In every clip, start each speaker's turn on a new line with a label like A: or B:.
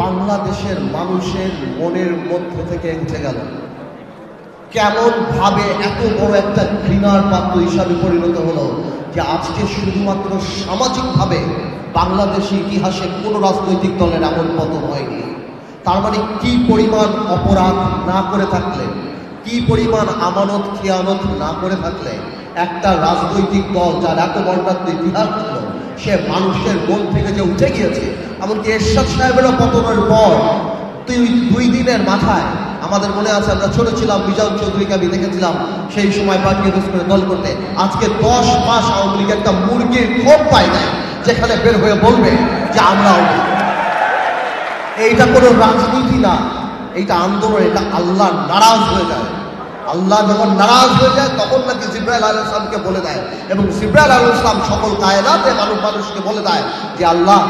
A: বাংলাদেশের মানুষের মনের মধ্যে থেকে উঠে গেল? কেমন ভাবে এত বড় একটা ঘৃণার পাত্র হিসাবে পরিণত হলো যে আজকে শুধুমাত্র সামাজিকভাবে বাংলাদেশি ইতিহাসে কোনো রাজনৈতিক দলের এমন পতন হয়নি। তার মানে কি পরিমাণ অপরাধ না করে থাকলে, কি পরিমাণ আমানত খেয়ানত না করে থাকলে একটা রাজনৈতিক দল যার এত বর্ণাঢ্য ইতিহাস ছিল সে মানুষের মন থেকে যে উঠে গিয়েছে। এমনকি এরশাদ সাহেবেরও পতনের পর দুই দিনের মাথায় আমাদের মনে আছে, আমরা ছোট ছিলাম, মিজান চৌধুরীকে আমি দেখেছিলাম সেই সময় পার্টি করে দল করতে। আজকে 10 মাস আওয়ামী লীগ একটা মুরগির খোপ পায় নাই যেখানে বের হয়ে বলবে যে আমরা এইটা কোনো রাজনীতি না, এইটা আন্দোলন, এটা আল্লাহ নারাজ হয়ে যায়। আল্লাহ যখন নারাজ হয়ে যায় তখন নাকি জিবরাইল আলাইহিস সালামকে বলে দেয়, এবং জিবরাইল আলাইহিস সালাম সকল কায়নাতে মানুষকে বলে দেয় যে আল্লাহ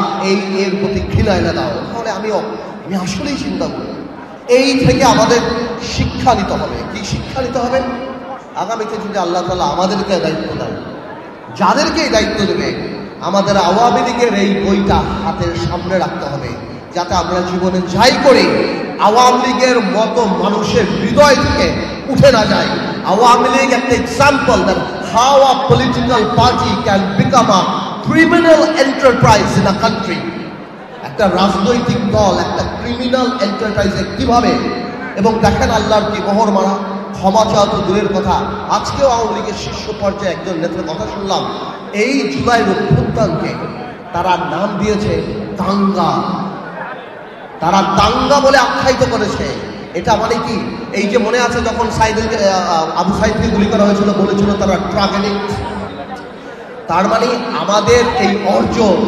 A: এর প্রতি ঘৃণা এনে দাও। তাহলে আমি আসলেই চিন্তা করি এই থেকে আমাদের শিক্ষা নিতে হবে। কি শিক্ষা নিতে হবে? আগামীতে যদি আল্লাহ তাআলা আমাদেরকে দায়িত্ব দেয়, যাদেরকে এই দায়িত্ব দেবে, আমাদের আওয়ামী লীগের এই বইটা হাতের সামনে রাখতে হবে, যাতে আমরা জীবনে যাই করি আওয়ামী লীগের মতো মানুষের হৃদয় থেকে উঠে না যায়। আওয়ামী লীগ একটা example that how a political party can become a criminal enterprise in a country. একটা রাজনৈতিক দল একটা ক্রিমিনাল এন্টারপ্রাইজে কিভাবে, এবং দেখেন আল্লাহর কি মোহর মারা, ক্ষমা চাওয়া তো দূরের কথা। আজকেও আওয়ামী লীগের শীর্ষ পর্যায়ে একজন নেতার কথা শুনলাম, এই জুলাইয়ের অভ্যুত্থানকে তারা নাম দিয়েছে দাঙ্গা। তারা দাঙ্গা বলে আখ্যায়িত করেছে। এটা মানে কি, এই যে মনে আছে যখন আবু সাইদকে গুলি করা হয়েছিল, বলেছিল তারা ড্রাগ এডিক্ট। তার মানে আমাদের এই অর্জন,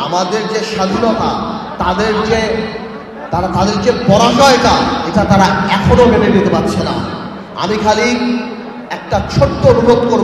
A: আমাদের যে স্বাধীনতা, তাদের যে পরাজয়টা, এটা তারা এখনো মেনে নিতে পারছে না। আমি খালি একটা ছোট্ট অনুরোধ করব।